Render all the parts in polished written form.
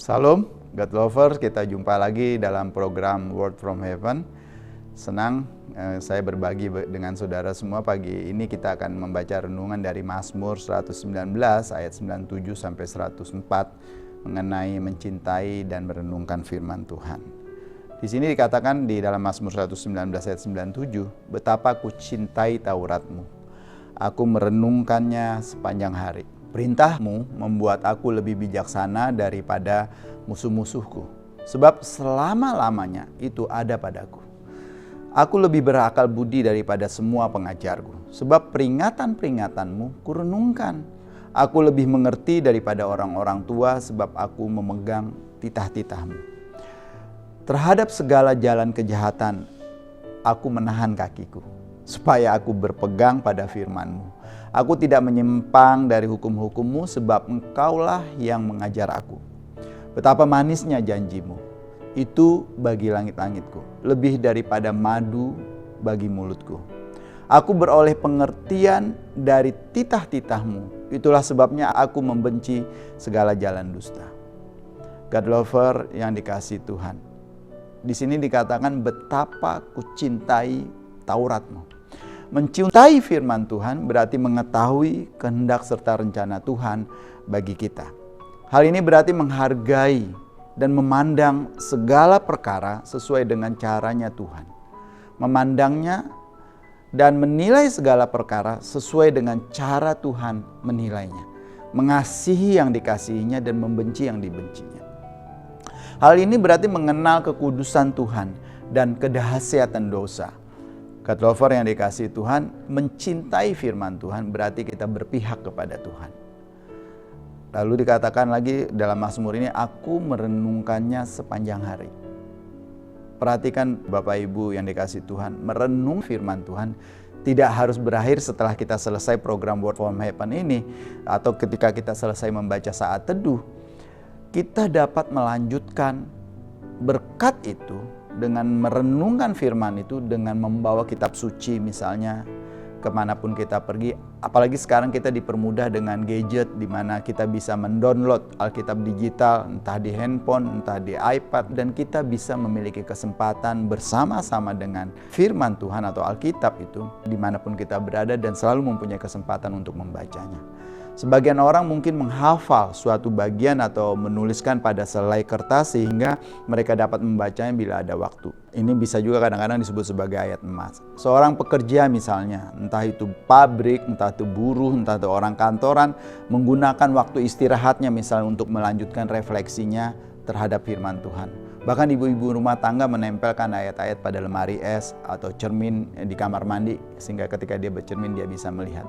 Salam, God Lovers, kita jumpa lagi dalam program Word from Heaven. Senang saya berbagi dengan saudara semua. Pagi ini kita akan membaca renungan dari Mazmur 119 ayat 97 sampai 104 mengenai mencintai dan merenungkan firman Tuhan. Di sini dikatakan di dalam Mazmur 119 ayat 97, betapa ku cintai Tauratmu, aku merenungkannya sepanjang hari. Perintahmu membuat aku lebih bijaksana daripada musuh-musuhku, sebab selama-lamanya itu ada padaku. Aku lebih berakal budi daripada semua pengajarku, sebab peringatan-peringatanmu kurenungkan. Aku lebih mengerti daripada orang-orang tua, sebab aku memegang titah-titahmu. Terhadap segala jalan kejahatan, aku menahan kakiku, supaya aku berpegang pada firman-Mu. Aku tidak menyimpang dari hukum-hukum-Mu, sebab Engkaulah yang mengajar aku. Betapa manisnya janji-Mu, itu bagi langit-langitku, lebih daripada madu bagi mulutku. Aku beroleh pengertian dari titah-titah-Mu, itulah sebabnya aku membenci segala jalan dusta. God lover yang dikasihi Tuhan, di sini dikatakan betapa ku cintai Taurat-Mu. Mencintai firman Tuhan berarti mengetahui kehendak serta rencana Tuhan bagi kita. Hal ini berarti menghargai dan memandang segala perkara sesuai dengan caranya Tuhan. Memandangnya dan menilai segala perkara sesuai dengan cara Tuhan menilainya. Mengasihi yang dikasihinya dan membenci yang dibencinya. Hal ini berarti mengenal kekudusan Tuhan dan kedahsyatan dosa. God lover yang dikasihi Tuhan, mencintai firman Tuhan berarti kita berpihak kepada Tuhan. Lalu dikatakan lagi dalam Mazmur ini, aku merenungkannya sepanjang hari. Perhatikan Bapak Ibu yang dikasihi Tuhan, merenung firman Tuhan tidak harus berakhir setelah kita selesai program Word from Heaven ini, atau ketika kita selesai membaca saat teduh. Kita dapat melanjutkan berkat itu dengan merenungkan firman itu, dengan membawa kitab suci misalnya kemanapun kita pergi. Apalagi sekarang kita dipermudah dengan gadget di mana kita bisa mendownload Alkitab digital, entah di handphone, entah di iPad, dan kita bisa memiliki kesempatan bersama-sama dengan firman Tuhan atau Alkitab itu dimanapun kita berada dan selalu mempunyai kesempatan untuk membacanya. Sebagian orang mungkin menghafal suatu bagian atau menuliskan pada selai kertas sehingga mereka dapat membacanya bila ada waktu. Ini bisa juga kadang-kadang disebut sebagai ayat emas. Seorang pekerja misalnya, entah itu pabrik, entah itu buruh, entah itu orang kantoran, menggunakan waktu istirahatnya misalnya untuk melanjutkan refleksinya terhadap firman Tuhan. Bahkan ibu-ibu rumah tangga menempelkan ayat-ayat pada lemari es atau cermin di kamar mandi sehingga ketika dia bercermin dia bisa melihat.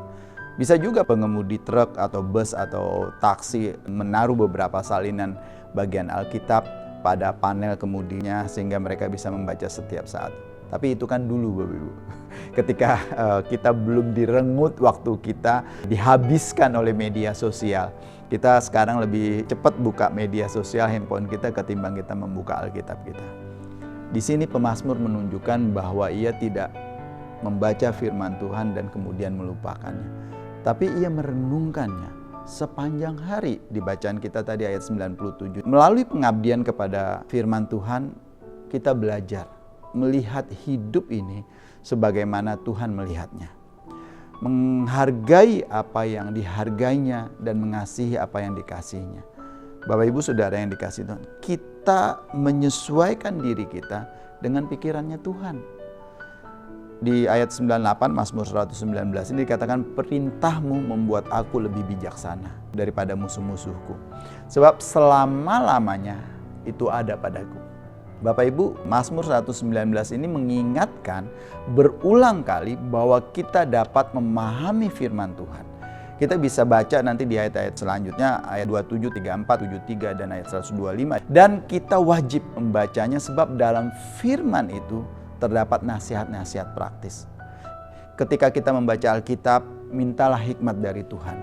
Bisa juga pengemudi truk atau bus atau taksi menaruh beberapa salinan bagian Alkitab pada panel kemudinya sehingga mereka bisa membaca setiap saat. Tapi itu kan dulu Bapak Ibu. Ketika kita belum direnggut waktu kita dihabiskan oleh media sosial. Kita sekarang lebih cepat buka media sosial handphone kita ketimbang kita membuka Alkitab kita. Di sini pemazmur menunjukkan bahwa ia tidak membaca firman Tuhan dan kemudian melupakannya. Tapi ia merenungkannya sepanjang hari. Di bacaan kita tadi ayat 97. Melalui pengabdian kepada firman Tuhan, kita belajar melihat hidup ini sebagaimana Tuhan melihatnya. Menghargai apa yang dihargainya dan mengasihi apa yang dikasihinya. Bapak Ibu Saudara yang dikasihi Tuhan, kita menyesuaikan diri kita dengan pikirannya Tuhan. Di ayat 98 Mazmur 119 ini dikatakan perintahmu membuat aku lebih bijaksana daripada musuh-musuhku. Sebab selama-lamanya itu ada padaku. Bapak Ibu, Mazmur 119 ini mengingatkan berulang kali bahwa kita dapat memahami firman Tuhan. Kita bisa baca nanti di ayat-ayat selanjutnya, ayat 27, 34, 73, dan ayat 125. Dan kita wajib membacanya sebab dalam firman itu terdapat nasihat-nasihat praktis. Ketika kita membaca Alkitab, mintalah hikmat dari Tuhan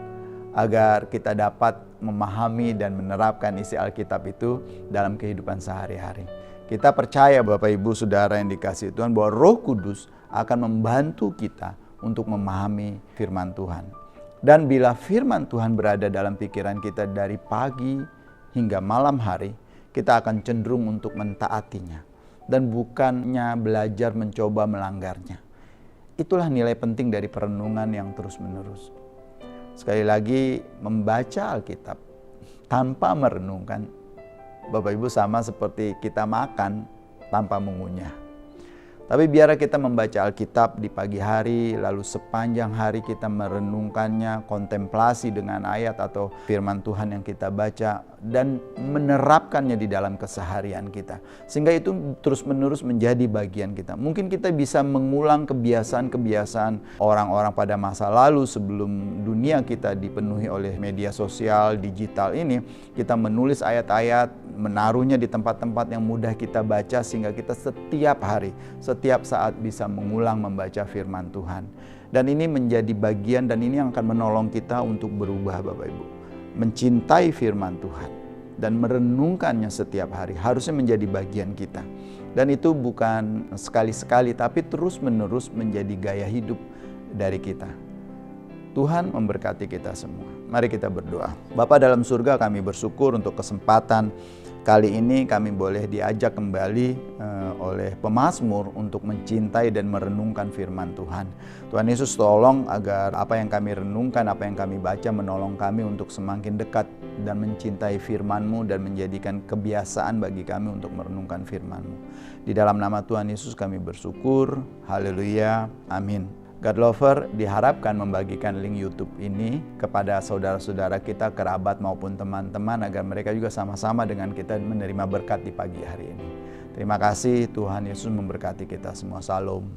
agar kita dapat memahami dan menerapkan isi Alkitab itu dalam kehidupan sehari-hari. Kita percaya Bapak Ibu Saudara yang dikasihi Tuhan bahwa Roh Kudus akan membantu kita untuk memahami firman Tuhan. Dan bila firman Tuhan berada dalam pikiran kita dari pagi hingga malam hari, kita akan cenderung untuk mentaatinya. Dan bukannya belajar mencoba melanggarnya. Itulah nilai penting dari perenungan yang terus-menerus. Sekali lagi, membaca Alkitab tanpa merenungkan, Bapak Ibu sama seperti kita makan tanpa mengunyah. Tapi biar kita membaca Alkitab di pagi hari, lalu sepanjang hari kita merenungkannya, kontemplasi dengan ayat atau firman Tuhan yang kita baca, dan menerapkannya di dalam keseharian kita. Sehingga itu terus-menerus menjadi bagian kita. Mungkin kita bisa mengulang kebiasaan-kebiasaan orang-orang pada masa lalu sebelum dunia kita dipenuhi oleh media sosial, digital ini. Kita menulis ayat-ayat, menaruhnya di tempat-tempat yang mudah kita baca sehingga kita setiap hari, setiap saat bisa mengulang membaca firman Tuhan. Dan ini menjadi bagian dan ini yang akan menolong kita untuk berubah Bapak Ibu. Mencintai firman Tuhan dan merenungkannya setiap hari harusnya menjadi bagian kita. Dan itu bukan sekali-sekali tapi terus-menerus menjadi gaya hidup dari kita. Tuhan memberkati kita semua. Mari kita berdoa. Bapa dalam surga, kami bersyukur untuk kesempatan kali ini kami boleh diajak kembali oleh pemazmur untuk mencintai dan merenungkan firman Tuhan. Tuhan Yesus tolong agar apa yang kami renungkan, apa yang kami baca menolong kami untuk semakin dekat dan mencintai firman-Mu dan menjadikan kebiasaan bagi kami untuk merenungkan firman-Mu. Di dalam nama Tuhan Yesus kami bersyukur. Haleluya. Amin. God Lover diharapkan membagikan link YouTube ini kepada saudara-saudara kita, kerabat maupun teman-teman agar mereka juga sama-sama dengan kita menerima berkat di pagi hari ini. Terima kasih, Tuhan Yesus memberkati kita semua. Shalom.